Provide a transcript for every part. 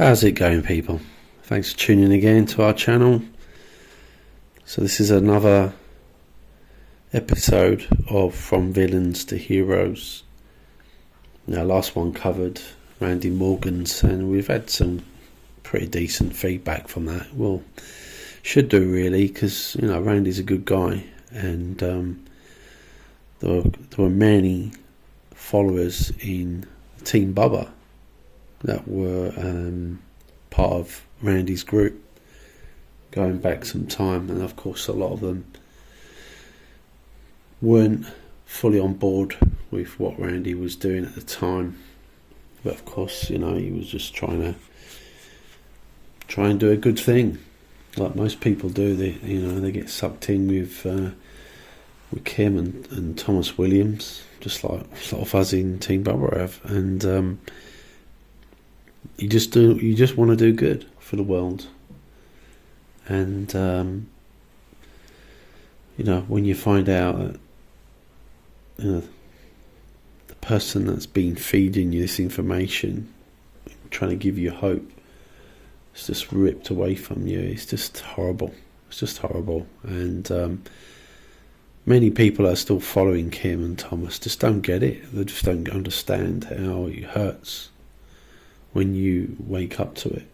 How's it going, people? Thanks for tuning in again to our channel. So this is another episode of From Villains to Heroes. Now, last one covered Randy Morgan's, and we've had some pretty decent feedback from that. Well, should do really, because Randy's a good guy, and there were many followers in Team Bubba that were part of Randy's group going back some time, and of course a lot of them weren't fully on board with what Randy was doing at the time, but of course he was just trying and do a good thing like most people do. They get sucked in with Kim and Thomas Williams, just like a lot of us in Team Bubba have, and you just want to do good for the world. And when you find out that the person that's been feeding you this information, trying to give you hope, is just ripped away from you, it's just horrible. And many people are still following Kim and Thomas just don't get it. They just don't understand how it hurts when you wake up to it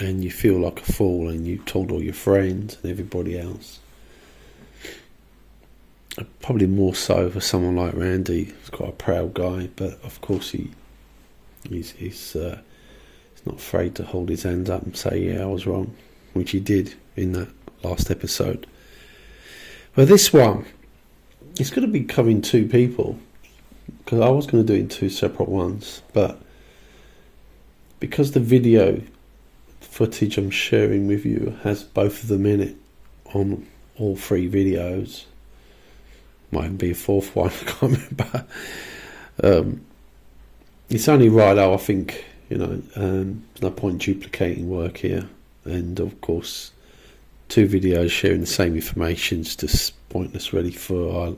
and you feel like a fool, and you told all your friends and everybody else. Probably more so for someone like Randy. He's quite a proud guy, but of course he's not afraid to hold his hands up and say, yeah, I was wrong, which he did in that last episode. But this one, it's going to be covering two people, because I was going to do it in two separate ones, but because the video footage I'm sharing with you has both of them in it on all three videos, might even be a fourth one, I can't remember. It's only right now, I think, there's no point duplicating work here, and of course two videos sharing the same information is just pointless really for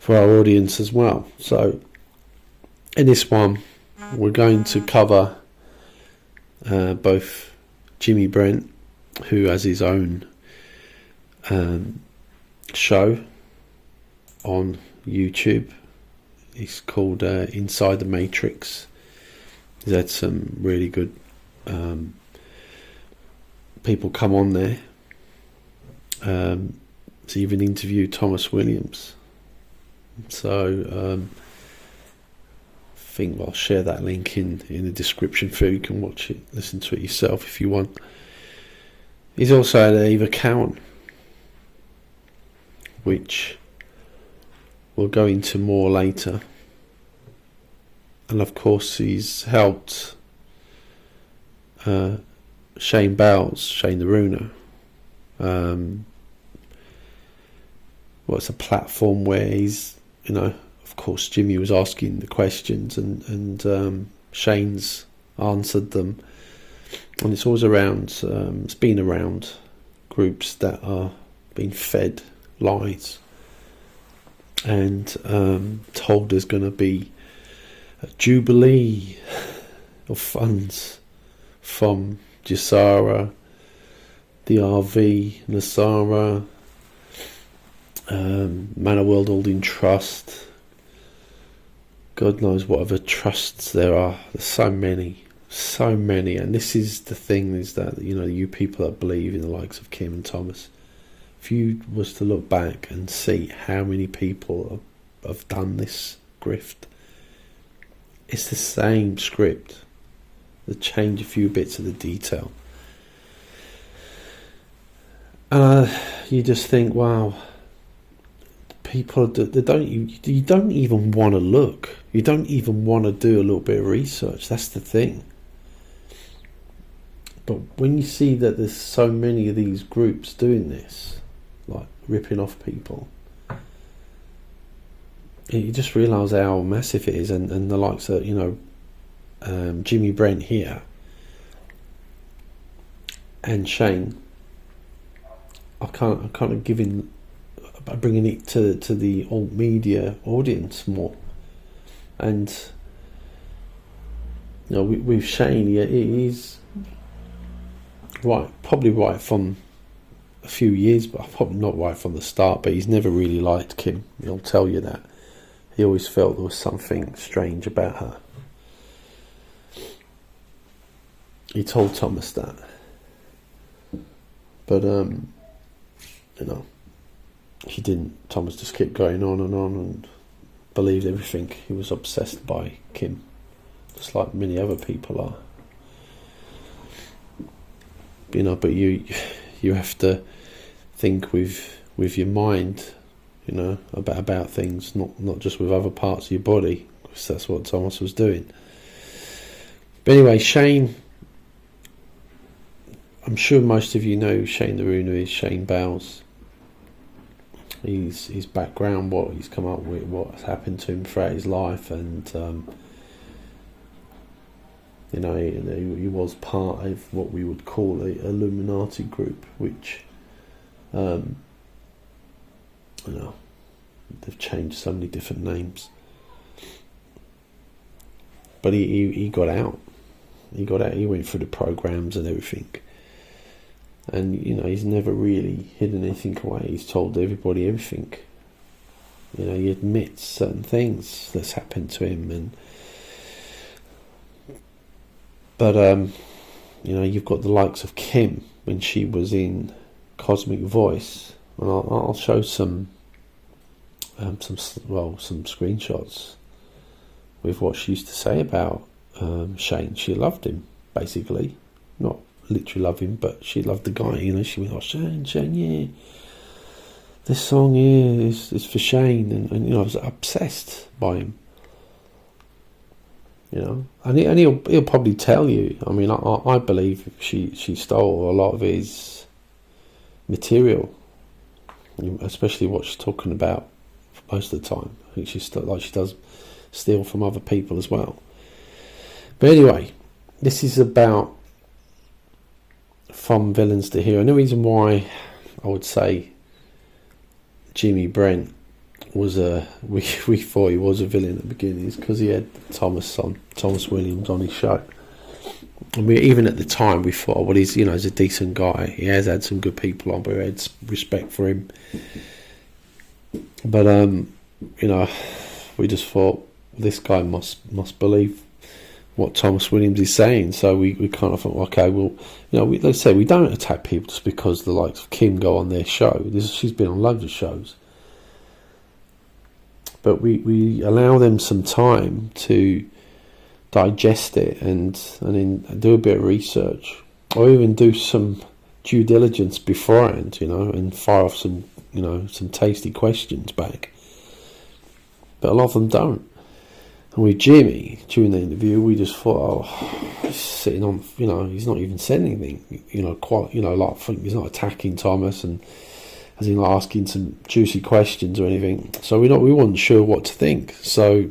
our audience as well. So in this one we're going to cover both Jimi Brent, who has his own show on YouTube. It's called Inside the Matrix. He's had some really good people come on there. So even interviewed Thomas Williams. So I think I'll share that link in the description for you. You can watch it, listen to it yourself if you want. He's also had Eva Cowan, which we'll go into more later. And of course he's helped Shane Bales, Shane the Runer. What's a platform where he's, of course Jimmy was asking the questions and Shane's answered them, and it's always around, it's been around groups that are being fed lies and told there's going to be a jubilee of funds from Jisara, the RV, Nasara, Manor World Holding Trust, God knows what other trusts there are. There's so many, and this is the thing, is that you people that believe in the likes of Kim and Thomas, if you was to look back and see how many people have done this grift, it's the same script. They change a few bits of the detail, and you just think, wow, people you don't even want to look. You don't even want to do a little bit of research. That's the thing. But when you see that there's so many of these groups doing this, like ripping off people, you just realise how massive it is, and the likes of Jimi Brent here and Shane are kind of giving, bringing it to the alt media audience more, and with Shane, he's probably right from a few years, but probably not right from the start, but he's never really liked Kim. He'll tell you that. He always felt there was something strange about her. He told Thomas that. But, he didn't. Thomas just kept going on and believed everything. He was obsessed by Kim, just like many other people are. But you have to think with your mind, about things, not just with other parts of your body, because that's what Thomas was doing. But anyway, Shane, I'm sure most of you know Shane the Ruiner is Shane Bales. His background, what he's come up with, what's happened to him throughout his life, and he was part of what we would call a Illuminati group, which they've changed so many different names. But he got out. He went through the programs and everything. And, he's never really hidden anything away. He's told everybody everything. He admits certain things that's happened to him. But you've got the likes of Kim when she was in Cosmic Voice. And I'll show some screenshots with what she used to say about Shane. She loved him, basically. Not literally love him, but she loved the guy. She was like, Shane, yeah, this song here is for Shane, and I was obsessed by him. And he'll probably tell you. I mean, I believe she stole a lot of his material, especially what she's talking about most of the time. I think she does steal from other people as well. But anyway, this is about from villains to hero. And the reason why I would say Jimi Brent was we thought he was a villain at the beginning is because he had Thomas Williams on his show. And even at the time we thought, well, he's a decent guy. He has had some good people on, but we had respect for him. But we just thought this guy must believe what Thomas Williams is saying. So we kind of thought, okay, well, let's say we don't attack people just because the likes of Kim go on their show. She's been on loads of shows. But we allow them some time to digest it and then do a bit of research, or even do some due diligence beforehand, and fire off some tasty questions back. But a lot of them don't. And with Jimmy, during the interview, we just thought, he's sitting on, he's not even saying anything, like he's not attacking Thomas and as in asking some juicy questions or anything. So we weren't sure what to think. So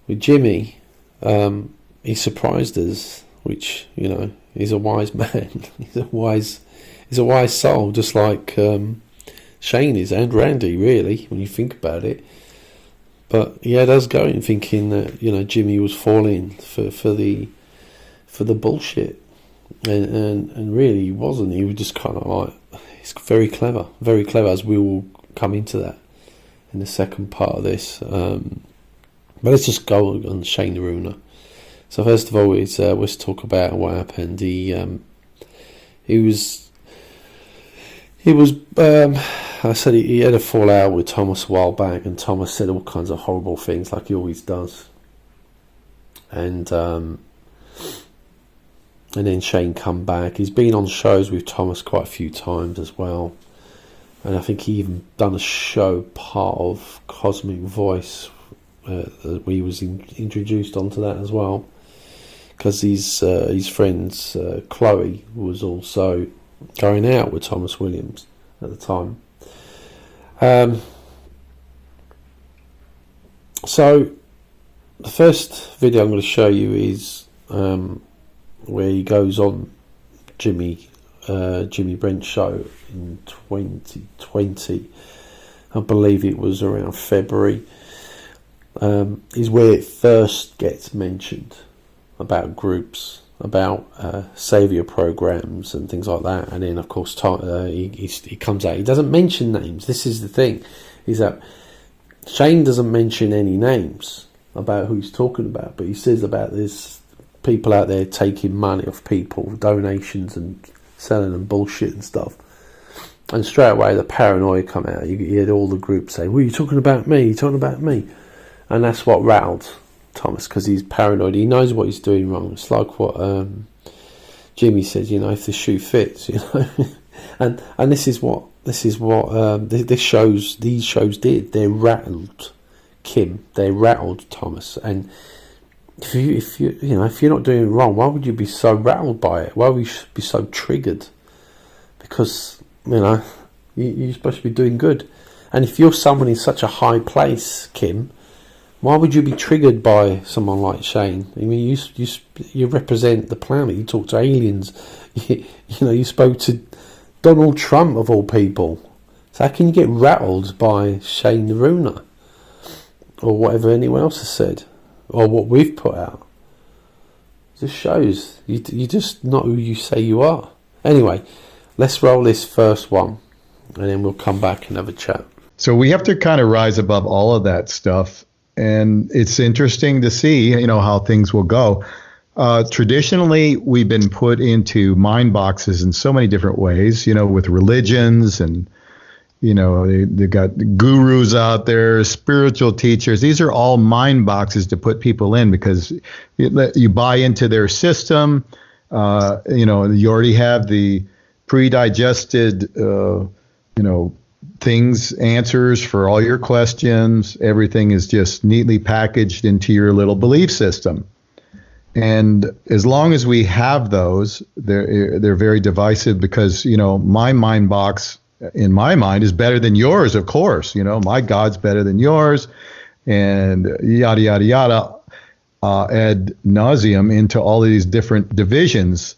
with Jimmy, he surprised us, which he's a wise man. he's a wise soul, just like Shane is, and Randy, really, when you think about it. But he had us going thinking that Jimmy was falling for the bullshit, and really he wasn't. He was just kind of like, he's very clever, as we will come into that in the second part of this. But let's just go on Shane the Ruiner. So first of all, let's talk about what happened. He was. I said he had a fallout with Thomas a while back, and Thomas said all kinds of horrible things, like he always does. And then Shane come back. He's been on shows with Thomas quite a few times as well, and I think he even done a show part of Cosmic Voice where he was introduced onto that as well, because his friends Chloe was also going out with Thomas Williams at the time. So the first video I'm going to show you is where he goes on Jimi Brent's show in 2020. I believe it was around February. Is where it first gets mentioned. about groups, about saviour programs and things like that. And then, of course, he comes out. He doesn't mention names. This is the thing, is that Shane doesn't mention any names about who he's talking about, but he says about there's people out there taking money off people, donations, and selling them bullshit and stuff. And straight away the paranoia come out. You had all the groups saying, well, you're talking about me, you're talking about me. And that's what rattled Thomas, because he's paranoid. He knows what he's doing wrong. It's like what Jimmy said, you know, if the shoe fits, you know. and these shows did. They rattled Kim, they rattled Thomas. And if you're not doing it wrong, why would you be so rattled by it? Why would you be so triggered? Because, you know, you're supposed to be doing good. And if you're someone in such a high place, Kim, why would you be triggered by someone like Shane? I mean, you represent the planet. You talk to aliens. You spoke to Donald Trump of all people. So how can you get rattled by Shane Naruna or whatever anyone else has said or what we've put out? It just shows you're just not who you say you are. Anyway, let's roll this first one, and then we'll come back and have a chat. So we have to kind of rise above all of that stuff. And it's interesting to see, you know, how things will go. Traditionally, we've been put into mind boxes in so many different ways, you know, with religions and, you know, they've got gurus out there, spiritual teachers. These are all mind boxes to put people in because you buy into their system. You know, you already have the pre-digested, answers for all your questions. Everything is just neatly packaged into your little belief system. And as long as we have those, they're very divisive because, you know, my mind box in my mind is better than yours, of course. You know, my God's better than yours, and yada, yada, yada, ad nauseum into all of these different divisions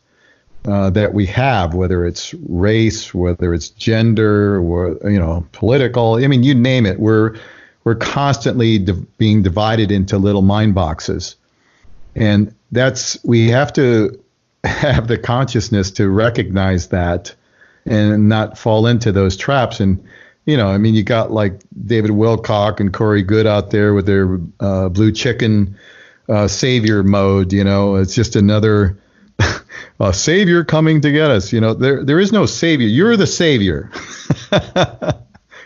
that we have, whether it's race, whether it's gender, or, you know, political. I mean, you name it. We're constantly being divided into little mind boxes. And we have to have the consciousness to recognize that and not fall into those traps. And, you know, I mean, you got like David Wilcock and Corey Good out there with their blue chicken savior mode. You know, it's just another savior coming to get us. You know, there is no savior. You're the savior.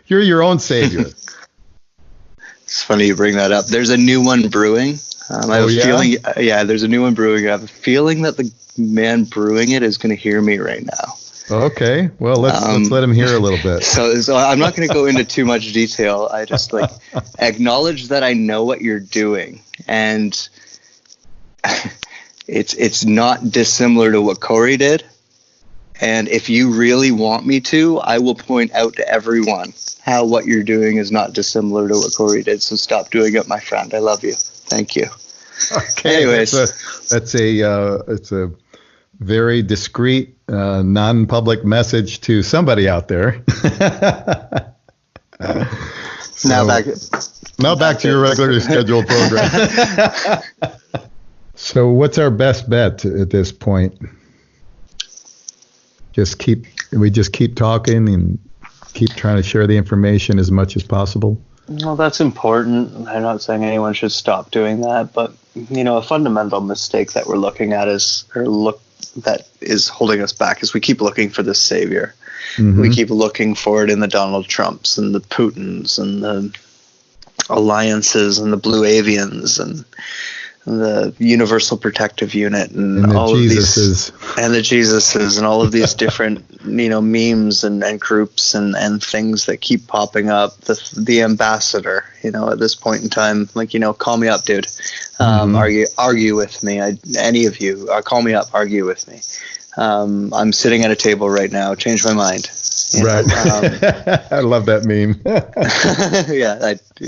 You're your own savior. It's funny you bring that up. There's a new one brewing. I have a feeling, there's a new one brewing. I have a feeling that the man brewing it is going to hear me right now. Okay, well, let's let him hear a little bit. So I'm not going to go into too much detail. I just acknowledge that I know what you're doing, and it's not dissimilar to what Corey did. And if you really want me to, I will point out to everyone how what you're doing is not dissimilar to what Corey did. So stop doing it, my friend. I love you. Thank you. Okay. Anyways, it's a very discreet, non-public message to somebody out there. Now back to your regularly scheduled program. So what's our best bet at this point? We just keep talking and keep trying to share the information as much as possible. Well, that's important. I'm not saying anyone should stop doing that, but, you know, a fundamental mistake that we're looking at that is holding us back is we keep looking for the savior. Mm-hmm. We keep looking for it in the Donald Trumps and the Putins and the alliances and the blue avians and the Universal Protective Unit and all of these, and the Jesuses and all of these different, you know, memes and groups and things that keep popping up. The ambassador, you know, at this point in time, like, you know, call me up, dude. Argue with me. Any of you, call me up, argue with me. I'm sitting at a table right now. Change my mind. Right. I love that meme.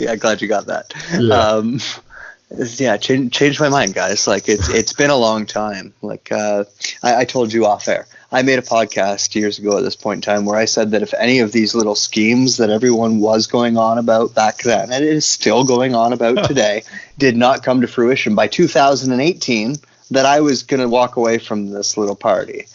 I'm glad you got that. Yeah. Change my mind, guys. Like it's been a long time. Like I told you off air, I made a podcast years ago at this point in time where I said that if any of these little schemes that everyone was going on about back then, and it is still going on about today, did not come to fruition by 2018, that I was going to walk away from this little party.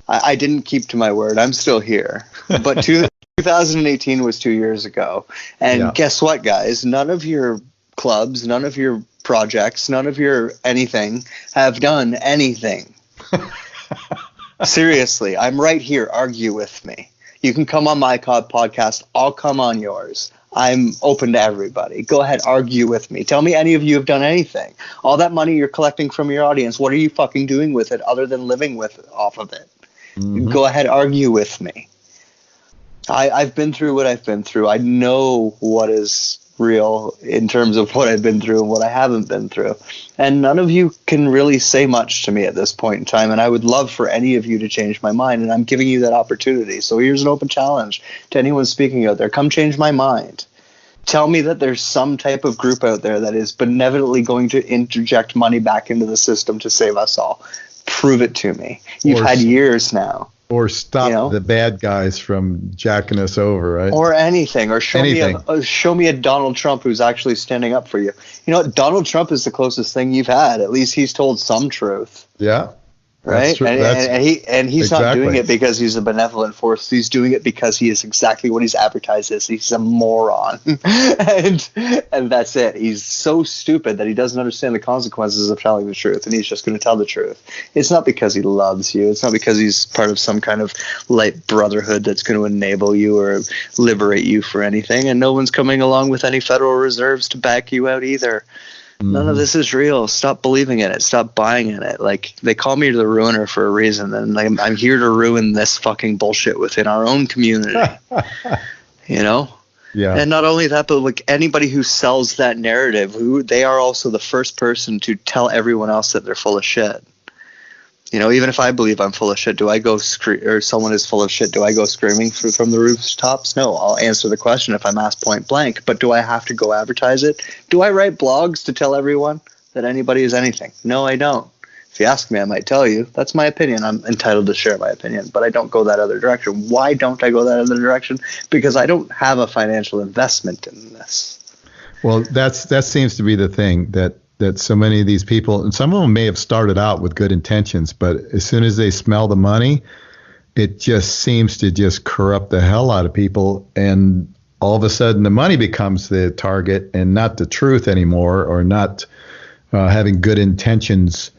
I didn't keep to my word. I'm still here. But 2018 was 2 years ago. And guess what, guys? None of your clubs, none of your projects, none of your anything have done anything. Seriously, I'm right here. Argue with me. You can come on my podcast. I'll come on yours. I'm open to everybody. Go ahead, argue with me. Tell me any of you have done anything. All that money you're collecting from your audience, what are you fucking doing with it other than living off of it? Mm-hmm. Go ahead, argue with me. I've been through what I've been through. I know what is real in terms of what I've been through and what I haven't been through. And none of you can really say much to me at this point in time. And I would love for any of you to change my mind. And I'm giving you that opportunity. So here's an open challenge to anyone speaking out there. Come change my mind. Tell me that there's some type of group out there that is benevolently going to interject money back into the system to save us all. Prove it to me. You've had years now. Or stop the bad guys from jacking us over, right? Or anything. Or show me a Donald Trump who's actually standing up for you. You know what? Donald Trump is the closest thing you've had. At least he's told some truth. Yeah. Right? And he's not doing it because he's a benevolent force. He's doing it because he is exactly what he's advertised as. He's a moron. and that's it. He's so stupid that he doesn't understand the consequences of telling the truth, and he's just going to tell the truth. It's not because he loves you. It's not because he's part of some kind of light brotherhood that's going to enable you or liberate you for anything, and no one's coming along with any Federal Reserves to back you out either. None of this is real. Stop believing in it. Stop buying in it. Like, they call me the ruiner for a reason, and I'm here to ruin this fucking bullshit within our own community. You know? Yeah. And not only that, but like anybody who sells that narrative, they are also the first person to tell everyone else that they're full of shit. You know, even if I believe I'm full of shit, do I go or someone is full of shit, do I go screaming from the rooftops? No, I'll answer the question if I'm asked point blank. But do I have to go advertise it? Do I write blogs to tell everyone that anybody is anything? No, I don't. If you ask me, I might tell you. That's my opinion. I'm entitled to share my opinion, but I don't go that other direction. Why don't I go that other direction? Because I don't have a financial investment in this. Well, that seems to be the thing that so many of these people, and some of them may have started out with good intentions, but as soon as they smell the money, it just seems to just corrupt the hell out of people. And all of a sudden the money becomes the target and not the truth anymore, or not having good intentions,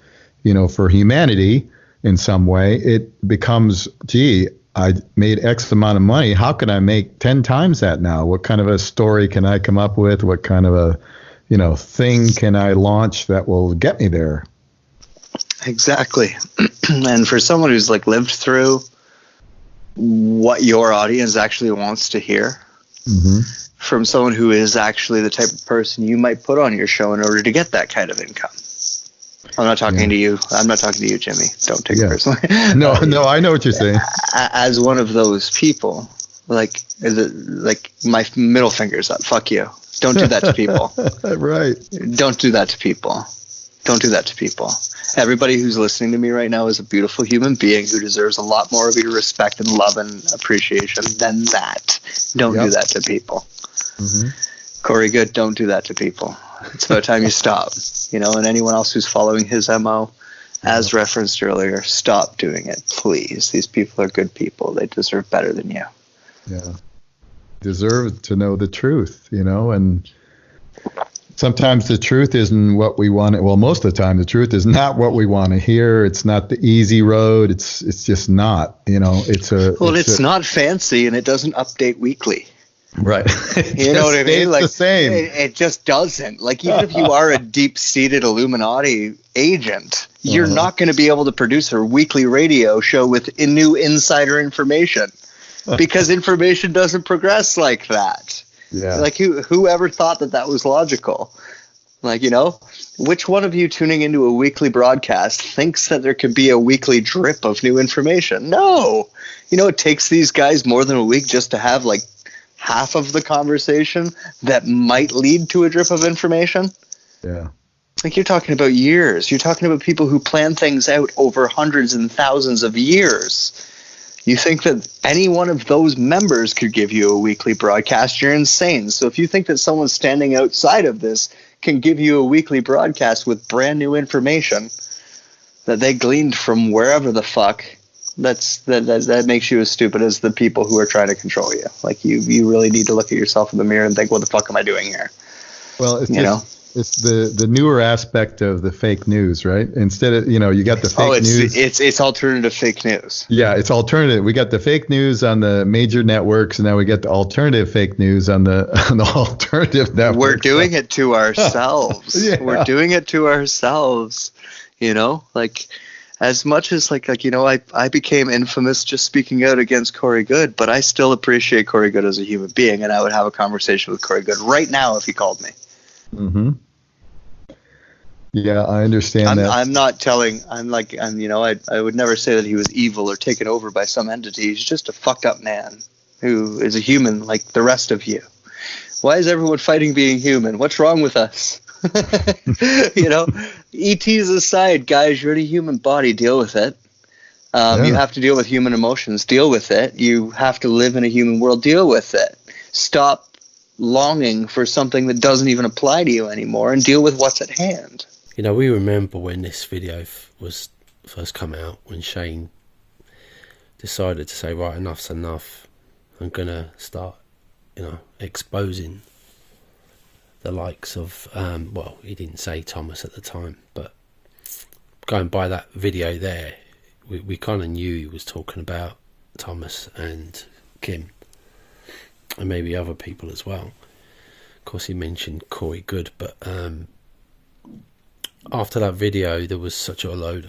for humanity in some way. It becomes, gee, I made X amount of money. How can I make 10 times that now? What kind of a story can I come up with? What kind of a thing can I launch that will get me there? Exactly. And for someone who's lived through what your audience actually wants to hear, from someone who is actually the type of person you might put on your show in order to get that kind of income. I'm not talking to you. I'm not talking to you, Jimmy. Don't take it personally. No, I know what you're saying. As one of those people, my middle finger's up. Fuck you. Don't do that to people. Right. Don't do that to people. Don't do that to people. Everybody who's listening to me right now is a beautiful human being who deserves a lot more of your respect and love and appreciation than that. Don't do that to people. Corey Good, don't do that to people. It's about time you stop. And anyone else who's following his MO, as referenced earlier, stop doing it, please. These people are good people. They deserve better than you. Yeah. Deserve to know the truth, and sometimes the truth isn't what we want. Well, most of the time the truth is not what we want to hear. It's not the easy road. It's just not, it's not fancy, and it doesn't update weekly. Right. You know what I mean? The same. It just doesn't. Even if you are a deep-seated Illuminati agent, you're not going to be able to produce a weekly radio show with new insider information. Because information doesn't progress like that. Yeah. Whoever thought that was logical? Which one of you tuning into a weekly broadcast thinks that there could be a weekly drip of new information? No. It takes these guys more than a week just to have half of the conversation that might lead to a drip of information. Yeah. You're talking about years. You're talking about people who plan things out over hundreds and thousands of years. You think that any one of those members could give you a weekly broadcast, you're insane. So if you think that someone standing outside of this can give you a weekly broadcast with brand new information, that they gleaned from wherever the fuck, that makes you as stupid as the people who are trying to control you. Like you really need to look at yourself in the mirror and think, what the fuck am I doing here? Well, it's the newer aspect of the fake news, right? Instead of, you got the fake news. It's alternative fake news. Yeah, it's alternative. We got the fake news on the major networks, and now we get the alternative fake news on the alternative networks. We're doing it to ourselves. Yeah. We're doing it to ourselves. Like as much as I became infamous just speaking out against Corey Good, but I still appreciate Corey Good as a human being, and I would have a conversation with Corey Good right now if he called me. Mm-hmm. Yeah, I understand that. I'm not telling. I would never say that he was evil or taken over by some entity. He's just a fucked up man who is a human like the rest of you. Why is everyone fighting being human? What's wrong with us? ETs aside, guys, you're in a human body. Deal with it. You have to deal with human emotions. Deal with it. You have to live in a human world. Deal with it. Stop longing for something that doesn't even apply to you anymore, and deal with what's at hand. We remember when this video was first come out, when Shane decided to say, right, enough's enough. I'm going to start, exposing the likes of, he didn't say Thomas at the time, but going by that video there, we kind of knew he was talking about Thomas and Kim, and maybe other people as well. Of course, he mentioned Corey Good, but after that video, there was such a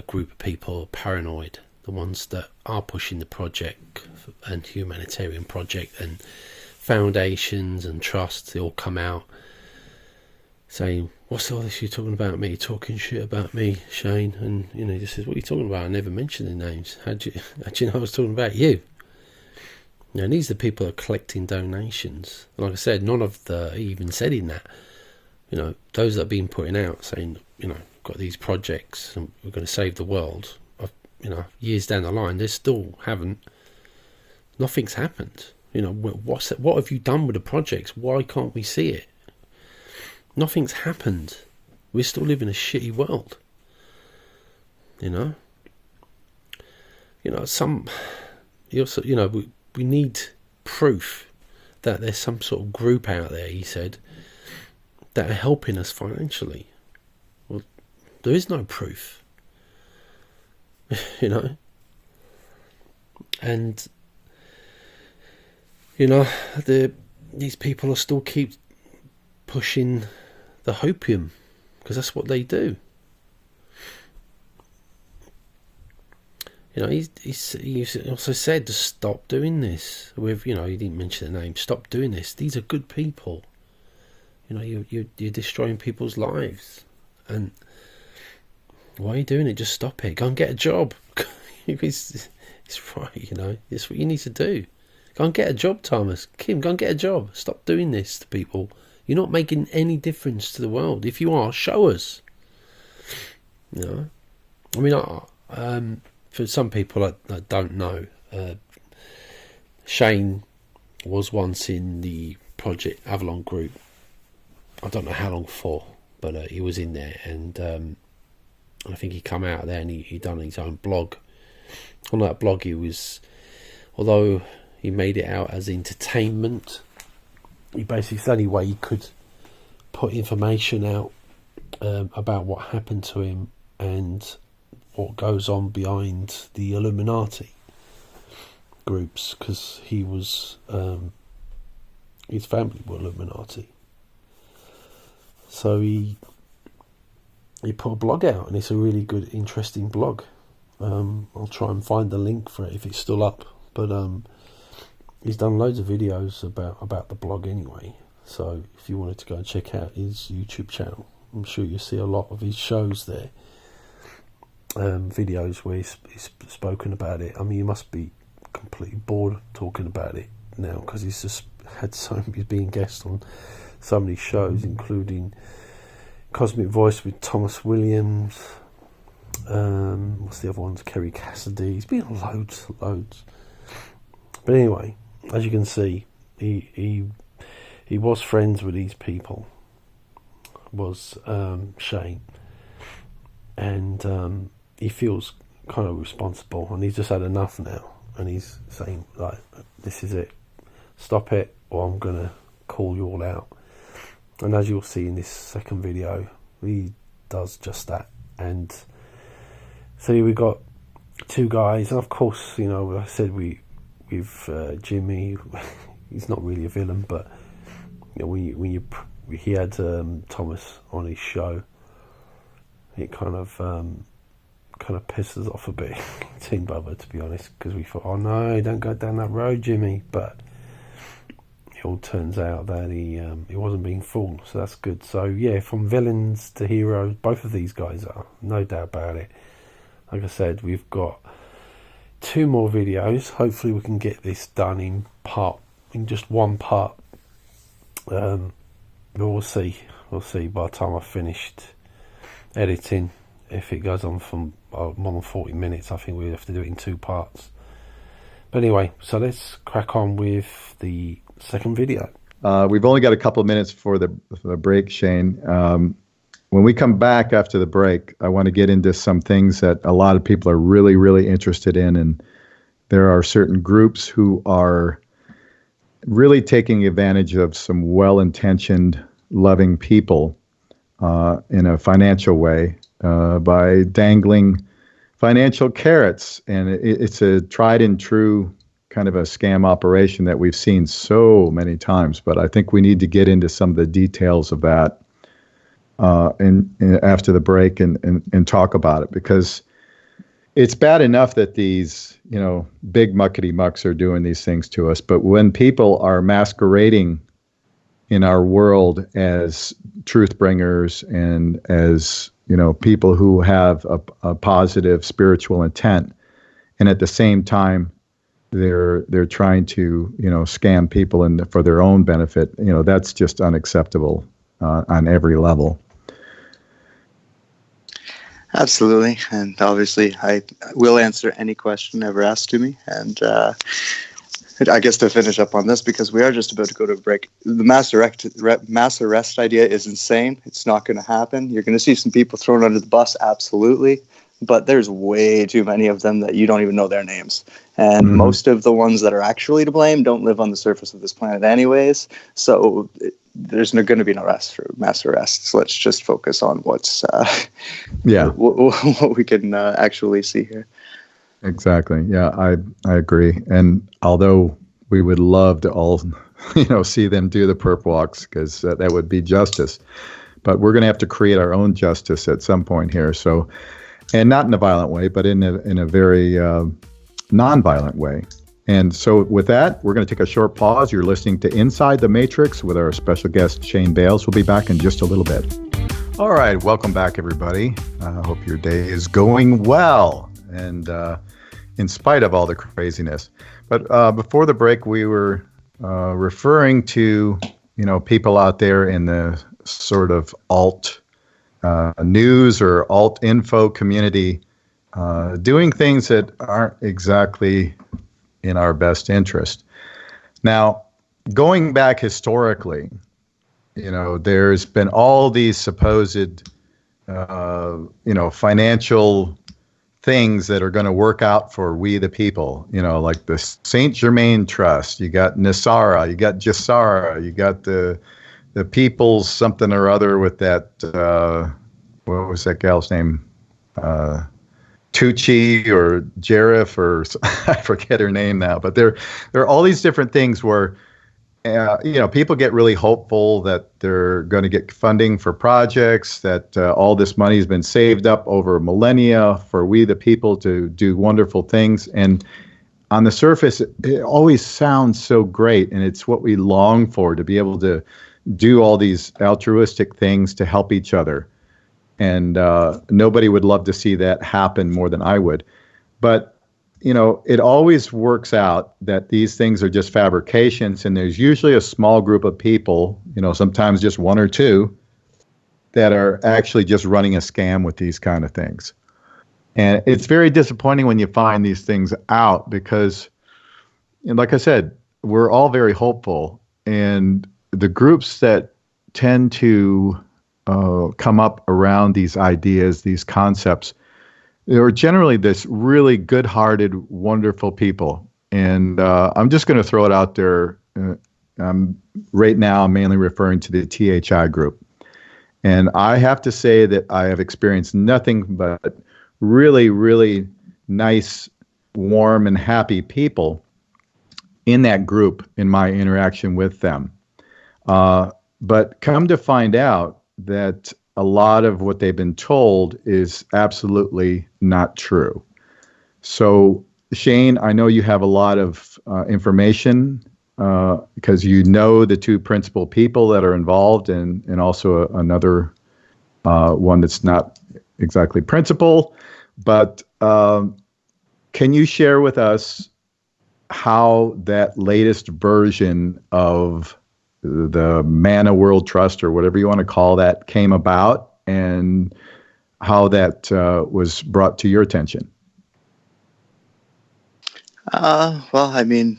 group of people paranoid, the ones that are pushing the project and humanitarian project and foundations and trusts. They all come out saying, what's all this you're talking about me, talking shit about me, Shane? And he just says, what are you talking about? I never mentioned the names. How'd you know I was talking about you? And these are the people that are collecting donations. Like I said, none of the even said in that, those that have been putting out saying, got these projects and we're going to save the world. Years down the line, they still nothing's happened. What have you done with the projects? Why can't we see it? Nothing's happened. We still live in a shitty world. We need proof that there's some sort of group out there, he said, that are helping us financially. Well, there is no proof. And these people are still keep pushing the hopium, because that's what they do. He also said to stop doing this. With he didn't mention the name. Stop doing this. These are good people. You're destroying people's lives, and why are you doing it? Just stop it. Go and get a job. It's right. It's what you need to do. Go and get a job, Thomas. Kim, go and get a job. Stop doing this to people. You're not making any difference to the world. If you are, show us. For some people that don't know, Shane was once in the Project Avalon group. I don't know how long for, but he was in there, and I think he come out of there and he done his own blog. On that blog, although he made it out as entertainment, he basically it's the only way he could put information out about what happened to him and what goes on behind the Illuminati groups, because he was his family were Illuminati. So he put a blog out, and it's a really good, interesting blog. I'll try and find the link for it if it's still up, but he's done loads of videos about the blog anyway. So if you wanted to go and check out his YouTube channel, I'm sure you'll see a lot of his shows there. Videos where he's spoken about it. I mean, you must be completely bored talking about it now, because he's just had he's been guest on so many shows, including Cosmic Voice with Thomas Williams. What's the other ones? Kerry Cassidy. He's been on loads. But anyway, as you can see, he was friends with these people. Was Shane. and he feels kind of responsible, and he's just had enough now, and he's saying, like, this is it, stop it, or I'm gonna call you all out. And as you'll see in this second video, he does just that. And so we got two guys, and of course, you know, I said with Jimmy, he's not really a villain, but you know, he had Thomas on his show, it kind of pisses off a bit Team Bubba, to be honest, because we thought, oh no, don't go down that road, Jimmy. But it all turns out that he wasn't being fooled, so that's good. So yeah, from villains to heroes, both of these guys are, no doubt about it. Like I said, we've got 2 more videos. Hopefully we can get this done in just one part. But we'll see by the time I've finished editing. If it goes on for more than 40 minutes, I think we have to do it in 2 parts. But anyway, so let's crack on with the second video. We've only got a couple of minutes for the break, Shane. When we come back after the break, I want to get into some things that a lot of people are really, really interested in. And there are certain groups who are really taking advantage of some well-intentioned, loving people in a financial way by dangling financial carrots. And it's a tried and true kind of a scam operation that we've seen so many times. But I think we need to get into some of the details of that and after the break and talk about it, because it's bad enough that these, you know, big muckety mucks are doing these things to us. But when people are masquerading in our world as truth bringers and as, you know, people who have a positive spiritual intent, and at the same time they're trying to, you know, scam people for their own benefit, you know, that's just unacceptable on every level. Absolutely. And obviously, I will answer any question ever asked to me. And I guess to finish up on this, because we are just about to go to a break, the mass arrest idea is insane. It's not going to happen. You're going to see some people thrown under the bus, absolutely. But there's way too many of them that you don't even know their names. And most of the ones that are actually to blame don't live on the surface of this planet anyways. So there's going to be no rest for mass arrests. Let's just focus on what's what we can actually see here. Exactly. Yeah, I agree. And although we would love to all, you know, see them do the perp walks, because that would be justice, but we're going to have to create our own justice at some point here. So, and not in a violent way, but in a very non-violent way. And so with that, we're going to take a short pause. You're listening to Inside the Matrix with our special guest, Shane Bales. We'll be back in just a little bit. All right. Welcome back, everybody. I hope your day is going well, and in spite of all the craziness. But before the break, we were referring to, you know, people out there in the sort of alt news or alt info community doing things that aren't exactly in our best interest. Now, going back historically, you know, there's been all these supposed, you know, financial things that are going to work out for we the people, you know, like the Saint Germain Trust, you got Nasara, you got Jassara, you got the People's something or other with that, what was that gal's name? Tucci or Jarif, or I forget her name now, but there are all these different things where, you know, people get really hopeful that they're going to get funding for projects, that all this money has been saved up over millennia for we the people to do wonderful things. And on the surface, it always sounds so great. And it's what we long for, to be able to do all these altruistic things to help each other. And nobody would love to see that happen more than I would. But, you know, it always works out that these things are just fabrications, and there's usually a small group of people, you know, sometimes just one or two, that are actually just running a scam with these kind of things. And it's very disappointing when you find these things out, because, and like I said, we're all very hopeful, and the groups that tend to come up around these ideas, these concepts, they were generally this really good-hearted, wonderful people. And I'm just going to throw it out there. Right now, I'm mainly referring to the THI group. And I have to say that I have experienced nothing but really, really nice, warm, and happy people in that group in my interaction with them. But come to find out that a lot of what they've been told is absolutely not true. So, Shane, I know you have a lot of information because you know the two principal people that are involved and also another one that's not exactly principal. But can you share with us how that latest version of the Mana World Trust, or whatever you want to call that, came about, and how that was brought to your attention? Well, I mean,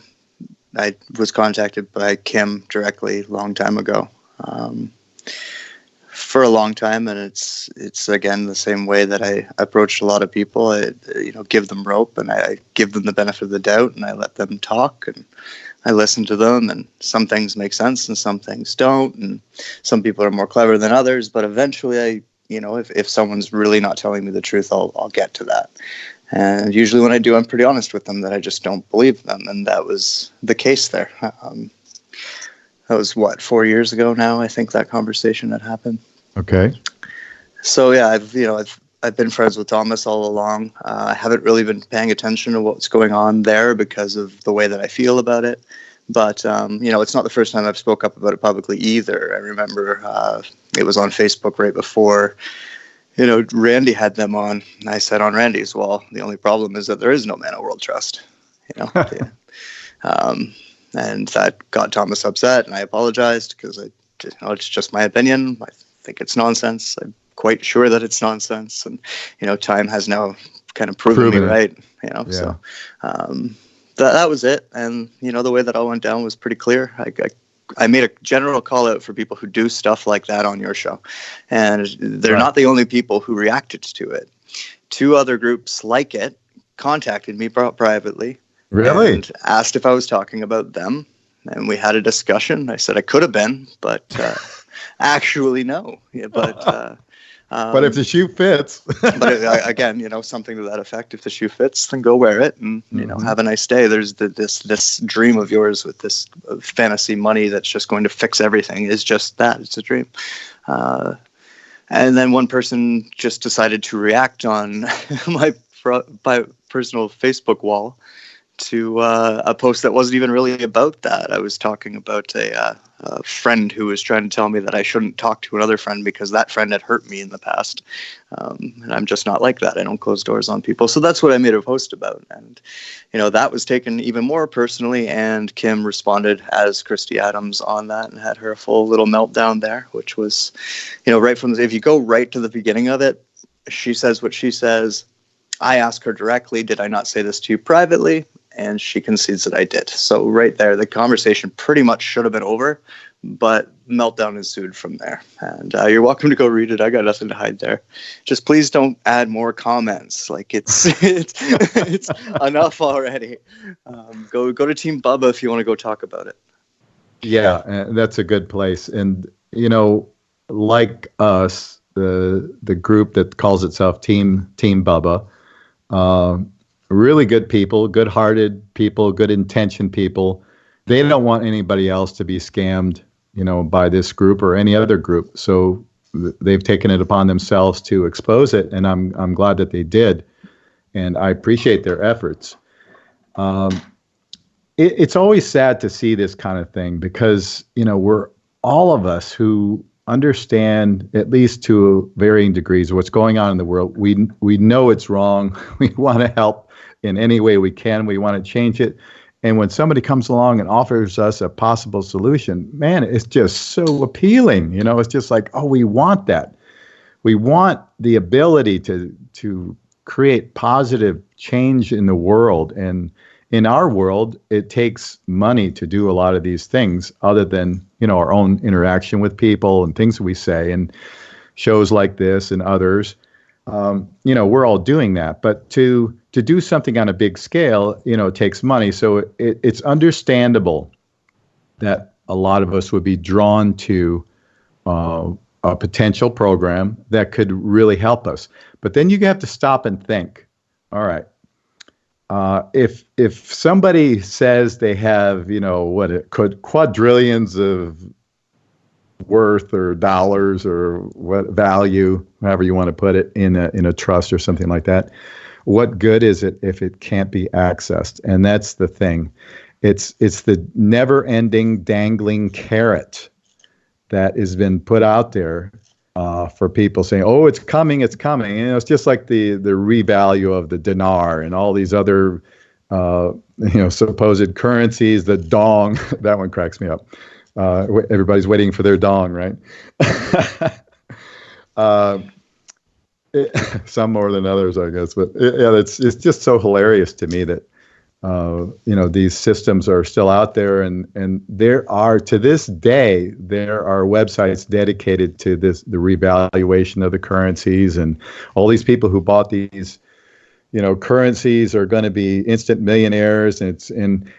I was contacted by Kim directly a long time ago, for a long time, and it's again the same way that I approached a lot of people. I give them rope, and I give them the benefit of the doubt, and I let them talk, and I listen to them, and some things make sense and some things don't, and some people are more clever than others. But eventually, if someone's really not telling me the truth, I'll get to that. And usually when I do, I'm pretty honest with them that I just don't believe them. And that was the case there. That was 4 years ago now, I think that conversation had happened. Okay. So yeah, I've been friends with Thomas all along. I haven't really been paying attention to what's going on there because of the way that I feel about it. But, it's not the first time I've spoke up about it publicly either. I remember it was on Facebook right before Randy had them on, and I said on Randy's, well, the only problem is that there is no Mana World Trust, and that got Thomas upset, and I apologized because it's just my opinion. I think it's nonsense. I'm quite sure that it's nonsense, and time has now kind of proven me right. Yeah. So that was it, and the way that all went down was pretty clear. I made a general call out for people who do stuff like that on your show. And they're not the only people who reacted to it. 2 other groups like it contacted me privately. Really? And asked if I was talking about them. And we had a discussion. I said I could have been, but actually no. Yeah, but if the shoe fits. But again, something to that effect. If the shoe fits, then go wear it and, have a nice day. There's this dream of yours with this fantasy money that's just going to fix everything is just that. It's a dream. And then one person just decided to react on my personal Facebook wall to a post that wasn't even really about that. I was talking about a friend who was trying to tell me that I shouldn't talk to another friend because that friend had hurt me in the past. And I'm just not like that. I don't close doors on people. So that's what I made a post about. And, that was taken even more personally. And Kim responded as Christy Adams on that and had her full little meltdown there, which was, right from if you go right to the beginning of it, she says what she says. I ask her directly, did I not say this to you privately? And she concedes that I did. So right there, the conversation pretty much should have been over, but meltdown ensued from there. And you're welcome to go read it. I got nothing to hide there. Just please don't add more comments. Like it's enough already. Go to Team Bubba if you want to go talk about it. Yeah, that's a good place. And like us, the group that calls itself Team Bubba. Really good people, good-hearted people, good-intentioned people. They don't want anybody else to be scammed, by this group or any other group. So they've taken it upon themselves to expose it, and I'm glad that they did, and I appreciate their efforts. It's always sad to see this kind of thing because we're all of us who understand, at least to varying degrees, what's going on in the world. We know it's wrong. We want to help in any way we can. We want to change it. And when somebody comes along and offers us a possible solution, man, it's just so appealing. It's just like, oh, we want that. We want the ability to create positive change in the world. And in our world, it takes money to do a lot of these things other than, our own interaction with people and things we say. And shows like this and others. We're all doing that, but to do something on a big scale, it takes money. So it's understandable that a lot of us would be drawn to a potential program that could really help us. But then you have to stop and think, all right, if somebody says they have, quadrillions of worth or dollars or what value, however you want to put it, in a trust or something like that, what good is it if it can't be accessed? And that's the thing. It's the never-ending dangling carrot that has been put out there for people saying, "Oh, it's coming, it's coming." It's just like the revalue of the dinar and all these other supposed currencies. The dong, that one cracks me up. Everybody's waiting for their dong, right? Some more than others, I guess. But it's just so hilarious to me that these systems are still out there, and there are, to this day, there are websites dedicated to the revaluation of the currencies, and all these people who bought these, currencies are going to be instant millionaires, and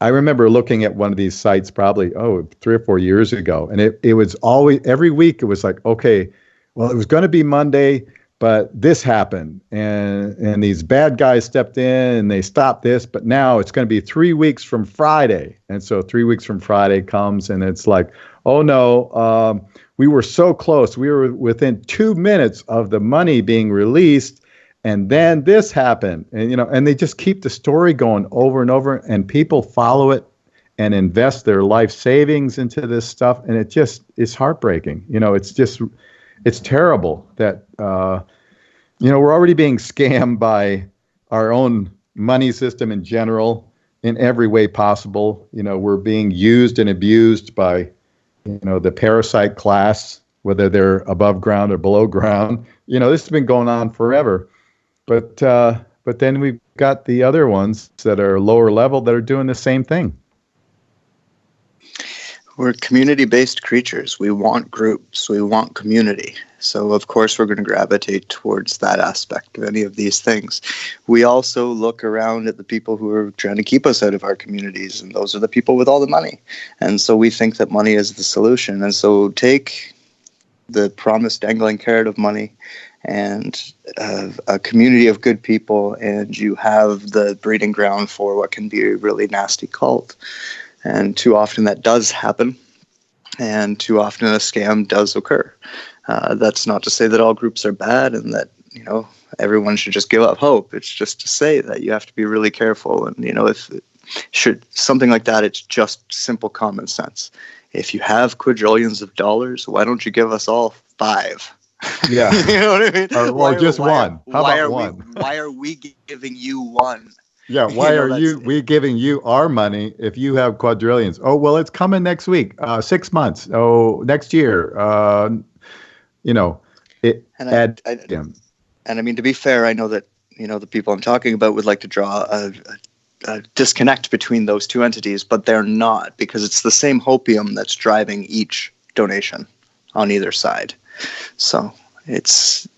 I remember looking at one of these sites probably 3 or 4 years ago, and it was always, every week it was like, okay, well, it was going to be Monday, but this happened, and these bad guys stepped in and they stopped this, but now it's going to be 3 weeks from Friday. And so 3 weeks from Friday comes, and it's like, oh no, we were so close. We were within 2 minutes of the money being released, and then this happened. And and they just keep the story going over and over, and people follow it and invest their life savings into this stuff, and it's heartbreaking. It's terrible that we're already being scammed by our own money system in general in every way possible. We're being used and abused by the parasite class, whether they're above ground or below ground. This has been going on forever. But then we've got the other ones that are lower level that are doing the same thing. We're community-based creatures. We want groups. We want community. So, of course, we're going to gravitate towards that aspect of any of these things. We also look around at the people who are trying to keep us out of our communities, and those are the people with all the money. And so we think that money is the solution. And so take the promised dangling carrot of money and a community of good people, and you have the breeding ground for what can be a really nasty cult. And too often that does happen, and too often a scam does occur. That's not to say that all groups are bad and that, everyone should just give up hope. It's just to say that you have to be really careful. And, if something like that, it's just simple common sense. If you have quadrillions of dollars, why don't you give us all 5? Yeah. You know what I mean? Or just one. How about one? Why are we giving you one? Yeah, why are we giving you our money if you have quadrillions? Oh, well, it's coming next week, 6 months. Oh, next year. And I mean, to be fair, I know that, the people I'm talking about would like to draw a disconnect between those two entities, but they're not, because it's the same hopium that's driving each donation on either side. So that's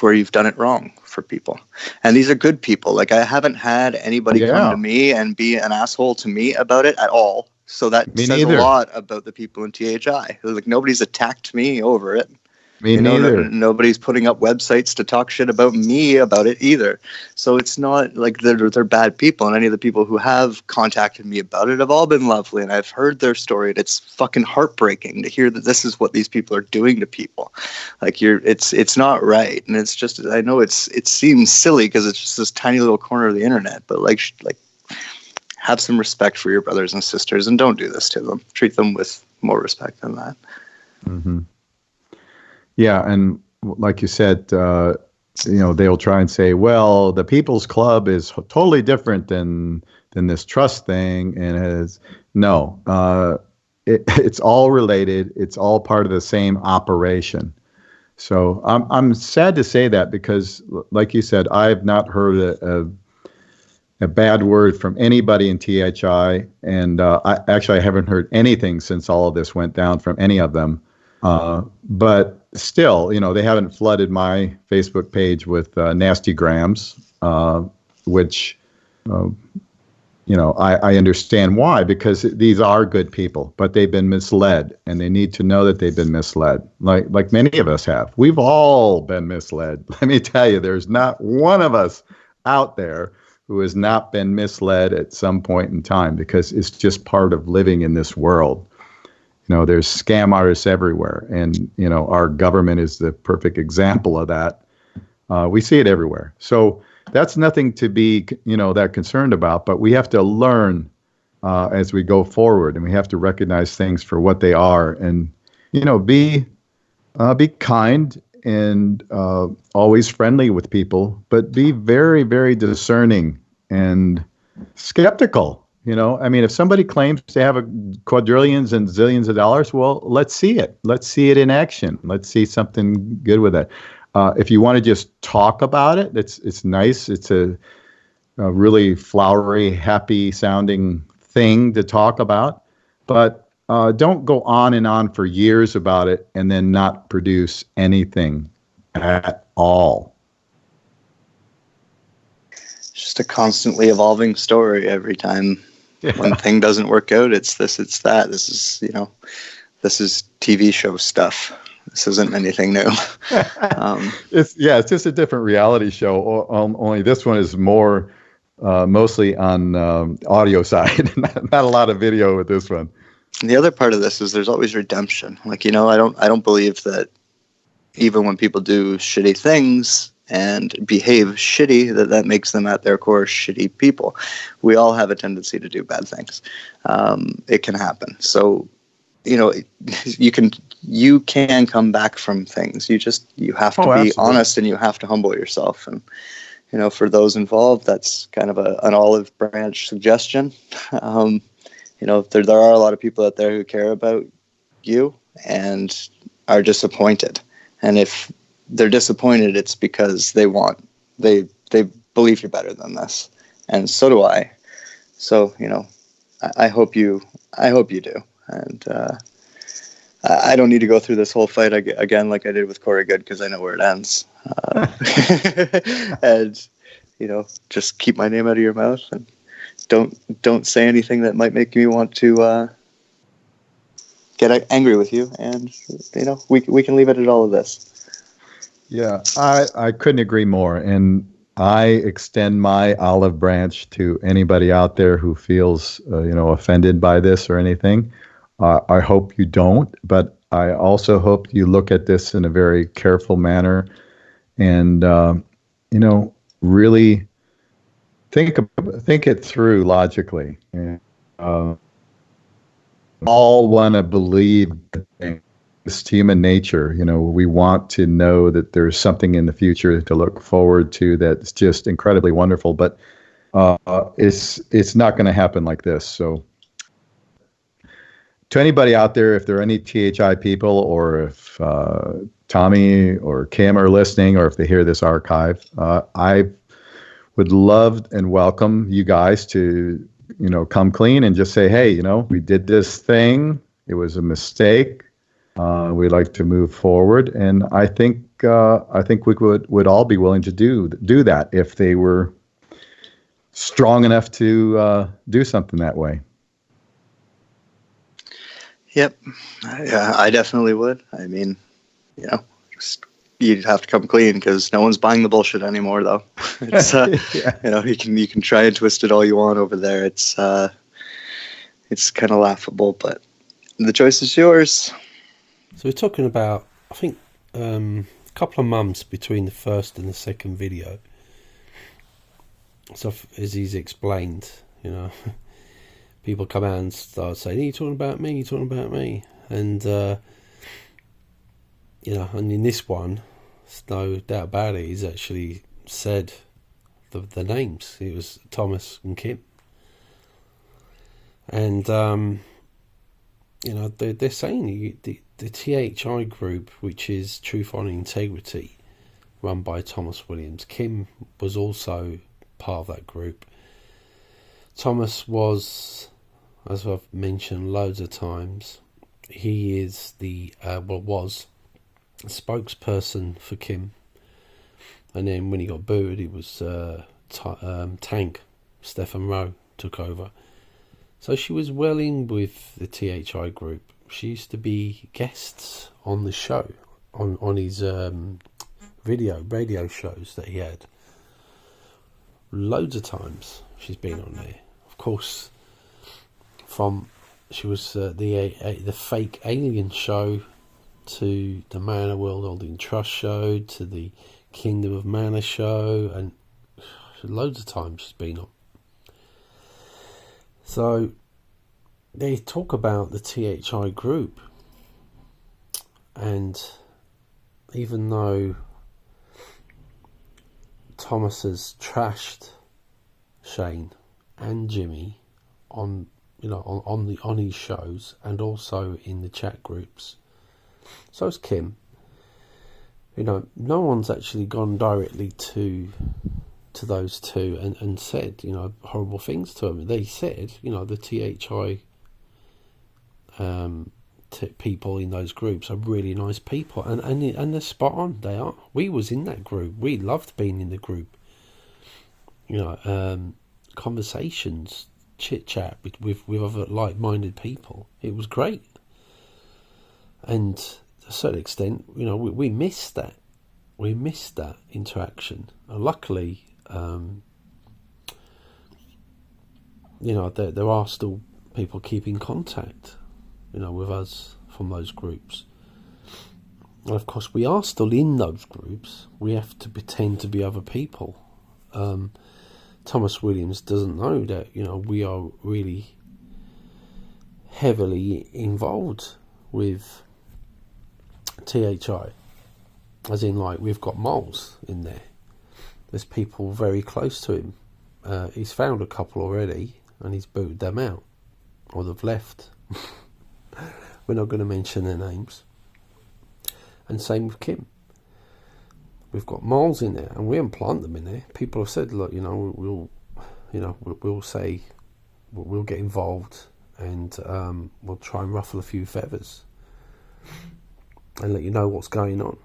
where you've done it wrong for people. And these are good people. Like, I haven't had anybody come to me and be an asshole to me about it at all. So that says a lot about the people in THI. Like, nobody's attacked me over it. Me neither. Nobody's putting up websites to talk shit about me about it either. So it's not like they're bad people. And any of the people who have contacted me about it have all been lovely. And I've heard their story. And it's fucking heartbreaking to hear that this is what these people are doing to people. Like, it's not right. And it's just, I know it seems silly because it's just this tiny little corner of the internet. But like have some respect for your brothers and sisters and don't do this to them. Treat them with more respect than that. Mm-hmm. Yeah, and like you said, they'll try and say, well, the People's Club is totally different than this trust thing, and it's all related. It's all part of the same operation. So I'm sad to say that, because, like you said, I have not heard a bad word from anybody in THI, and I haven't heard anything since all of this went down from any of them. But still, they haven't flooded my Facebook page with nasty grams, which, I understand why, because these are good people, but they've been misled, and they need to know that they've been misled, like many of us have. We've all been misled. Let me tell you, there's not one of us out there who has not been misled at some point in time, because it's just part of living in this world. There's scam artists everywhere, and our government is the perfect example of that. We see it everywhere. So that's nothing to be, that concerned about, but we have to learn as we go forward, and we have to recognize things for what they are, and, be kind and always friendly with people, but be very, very discerning and skeptical. If somebody claims to have quadrillions and zillions of dollars, well, let's see it. Let's see it in action. Let's see something good with it. If you want to just talk about it, it's nice. It's a really flowery, happy sounding thing to talk about. But don't go on and on for years about it and then not produce anything at all. It's just a constantly evolving story every time. Yeah. One thing doesn't work out, it's this, it's that. This is, this is TV show stuff. This isn't anything new. It's just a different reality show. Only this one is more mostly on audio side, not a lot of video with this one. And the other part of this is there's always redemption. I don't believe that even when people do shitty things and behave shitty, that makes them at their core shitty people. We all have a tendency to do bad things. It can happen. So, you can come back from things. You have to be absolutely honest, and you have to humble yourself. And, for those involved, that's kind of an olive branch suggestion. There are a lot of people out there who care about you and are disappointed. And if they're disappointed, it's because they believe you're better than this. And so do I. So, I hope you do. And I don't need to go through this whole fight again like I did with Corey Good, because I know where it ends. And just keep my name out of your mouth, and don't say anything that might make me want to get angry with you. And we can leave it at all of this. Yeah, I couldn't agree more. And I extend my olive branch to anybody out there who feels offended by this or anything. I hope you don't, but I also hope you look at this in a very careful manner, and really think it through logically. And, all want to believe it's human nature. We want to know that there's something in the future to look forward to that's just incredibly wonderful, but it's not going to happen like this. So, to anybody out there, if there are any THI people, or if Tommy or Kim are listening, or if they hear this archive, I would love and welcome you guys to, come clean and just say, hey, we did this thing. It was a mistake. We'd like to move forward. And I think we would all be willing to do that if they were strong enough to do something that way. Yep. I definitely would. You'd have to come clean, because no one's buying the bullshit anymore, though. It's, yeah. You can try and twist it all you want over there. It's kind of laughable, but the choice is yours. So we're talking about, I think, a couple of months between the first and the second video. So as he's explained, people come out and start saying, "Are you talking about me? Are you talking about me?" And and in this one, there's no doubt about it, he's actually said the names. It was Thomas and Kim. And they're saying the THI group, which is Truth, Honor, Integrity, run by Thomas Williams. Kim was also part of that group. Thomas was, as I've mentioned loads of times, he is was a spokesperson for Kim. And then when he got booed, it was Tank, Stefan Rowe, took over. So she was well in with the THI group. She used to be guests on the show, on his radio shows that he had. Loads of times she's been on there. Of course, she was the fake alien show, to the Man of World Holding Trust show, to the Kingdom of Mana show, and loads of times she's been on. So they talk about the THI group, and even though Thomas has trashed Shane and Jimmy on his shows and also in the chat groups, so has Kim. No one's actually gone directly to those two and said horrible things to them. They said the THI people in those groups are really nice people, and they're spot on. They are. We was in that group. We loved being in the group. Conversations, chit chat with other like-minded people. It was great, and to a certain extent, we missed that. We missed that interaction. And luckily, there are still people keeping contact, with us from those groups. And of course, we are still in those groups. We have to pretend to be other people. Thomas Williams doesn't know that, we are really heavily involved with THI. As in, we've got moles in there. There's people very close to him. He's found a couple already, and he's booted them out. Or they've left. We're not going to mention their names. And same with Kim. We've got moles in there, and we haven't planted them in there. People have said, look, we'll say, we'll get involved, and we'll try and ruffle a few feathers, and let you know what's going on.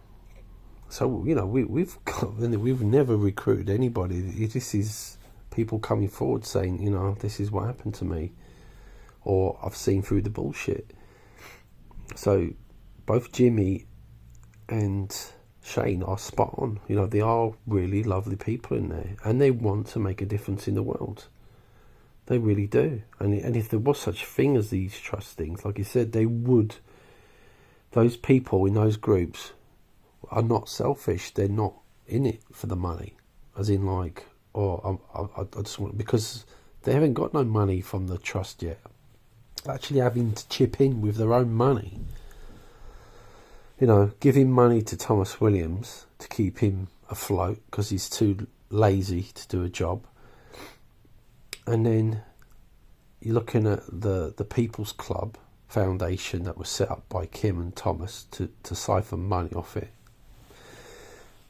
So we've never recruited anybody. This is people coming forward saying, this is what happened to me, or I've seen through the bullshit. So both Jimmy and Shane are spot on. They are really lovely people in there, and they want to make a difference in the world. They really do. And if there was such thing as these trust things, like you said, they would. Those people in those groups are not selfish. They're not in it for the money, as in I just want, because they haven't got no money from the trust yet. Actually having to chip in with their own money. Giving money to Thomas Williams to keep him afloat because he's too lazy to do a job. And then you're looking at the People's Club Foundation that was set up by Kim and Thomas to siphon money off it.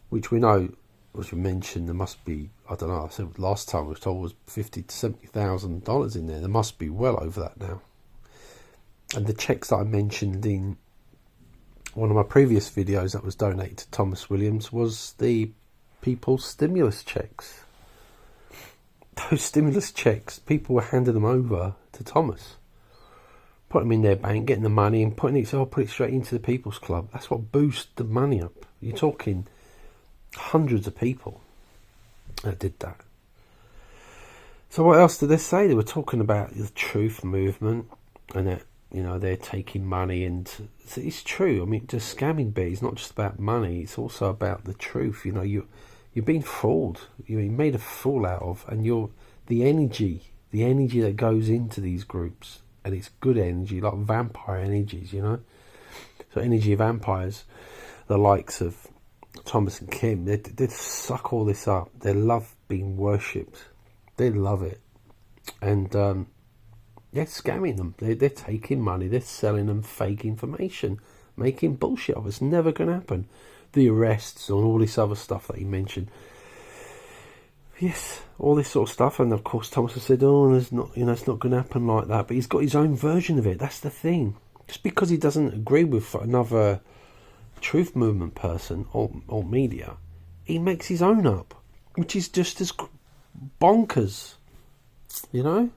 Which we know, as we mentioned, there must be, I don't know, I said last time we were told was $50,000 to $70,000 in there. There must be well over that now. And the checks that I mentioned in one of my previous videos that was donated to Thomas Williams was the people's stimulus checks. Those stimulus checks, people were handing them over to Thomas, putting them in their bank, getting the money and put it straight into the People's Club. That's what boosted the money up. You're talking hundreds of people that did that. So what else did they say? They were talking about the truth movement, and that they're taking money, and it's true. I mean, the scamming bit is not just about money; it's also about the truth. You're being fooled. You're being made a fool out of, and the energy that goes into these groups, and it's good energy, like vampire energies. So energy vampires, the likes of Thomas and Kim, they suck all this up. They love being worshipped. They love it, and they're scamming them. They're taking money. They're selling them fake information, making bullshit of it. It's never going to happen. The arrests and all this other stuff that he mentioned. Yes, all this sort of stuff. And of course, Thomas has said, "Oh, it's not going to happen like that." But he's got his own version of it. That's the thing. Just because he doesn't agree with another truth movement person or media, he makes his own up, which is just as bonkers, you know.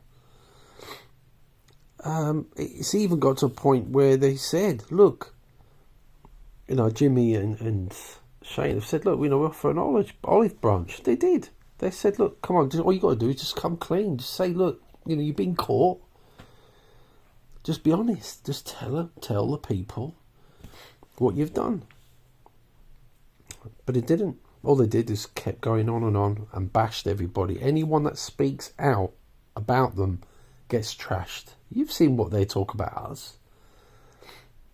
It's even got to a point where they said, look, you know, Jimmy and Shane have said, look, you know, we're for an olive branch. They did. They said, look, come on, all you got to do is just come clean. Just say, look, you know, you've been caught. Just be honest. Just tell the people what you've done. But it didn't. All they did is kept going on and bashed everybody. Anyone that speaks out about them gets trashed. You've seen what they talk about us.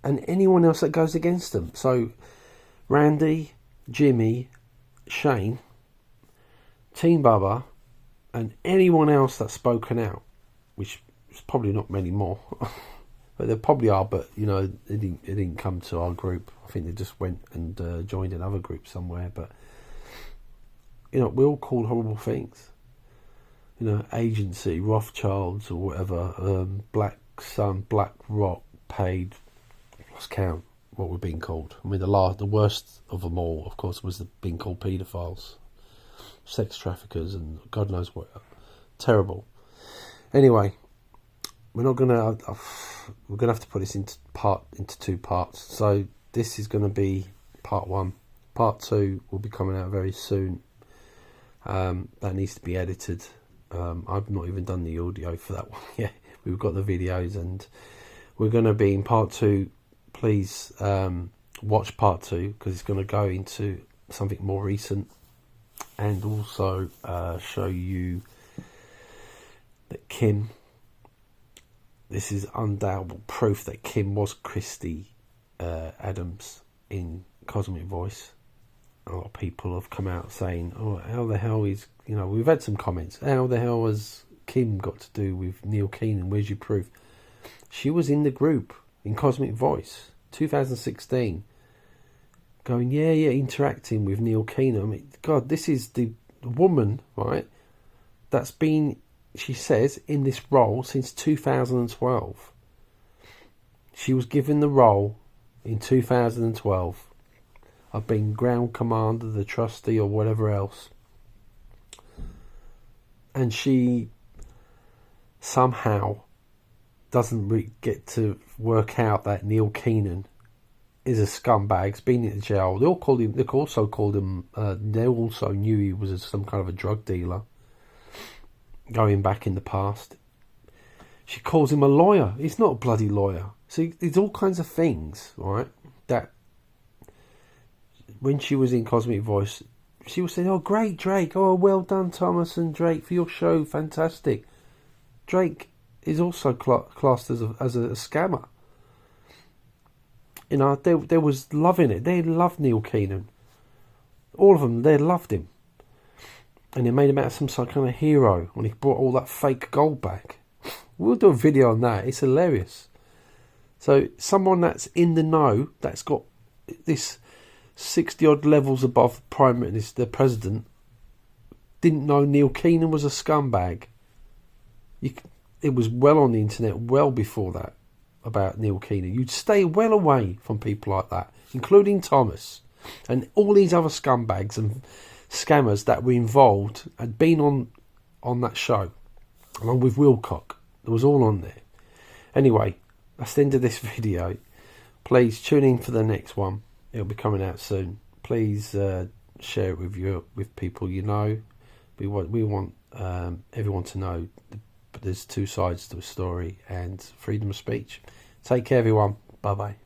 And anyone else that goes against them. So, Randy, Jimmy, Shane, Team Bubba, and anyone else that's spoken out, which is probably not many more, but there probably are, but, you know, it didn't come to our group. I think they just went and joined another group somewhere, but, you know, we all called horrible things. You know, agency, Rothschilds or whatever, Black Sun, Black Rock, paid, lost count what we're being called. I mean, the worst of them all, of course, was being called paedophiles, sex traffickers, and God knows what. Terrible. Anyway, we're gonna have to put this into two parts. So this is going to be part 1. Part 2 will be coming out very soon. That needs to be edited. I've not even done the audio for that one yet. We've got the videos, and we're going to be in part 2. Please watch part 2, because it's going to go into something more recent, and also show you that Kim, this is undoubtable proof that Kim was Christy Adams in Cosmic Voice. A lot of people have come out saying, oh, how the hell is, you know, we've had some comments, how the hell has Kim got to do with Neil Keenan? Where's your proof? She was in the group in Cosmic Voice 2016 going, yeah, interacting with Neil Keenan. I mean, God, this is the woman, right, that's been, she says, in this role since 2012. She was given the role in 2012 of being ground commander, the trustee, or whatever else. And she somehow doesn't get to work out that Neil Keenan is a scumbag. He's been in jail. They also called him. They also knew he was some kind of a drug dealer going back in the past. She calls him a lawyer. He's not a bloody lawyer. See, there's all kinds of things, right? That when she was in Cosmic Voice, she was saying, "Oh, great, Drake. Oh, well done, Thomas and Drake, for your show. Fantastic." Drake is also classed as a scammer. You know, they was loving it. They loved Neil Keenan. All of them, they loved him. And they made him out of some kind of hero when he brought all that fake gold back. We'll do a video on that. It's hilarious. So someone that's in the know, that's got this 60 odd levels above the president, didn't know Neil Keenan was a scumbag. It was well on the internet well before that about Neil Keenan. You'd stay well away from people like that, including Thomas and all these other scumbags and scammers that were involved and been on that show, along with Wilcock. It was all on there. Anyway, that's the end of this video. Please tune in for the next one. It'll be coming out soon. Please share it with people you know. We want everyone to know there's two sides to a story, and freedom of speech. Take care, everyone. Bye bye.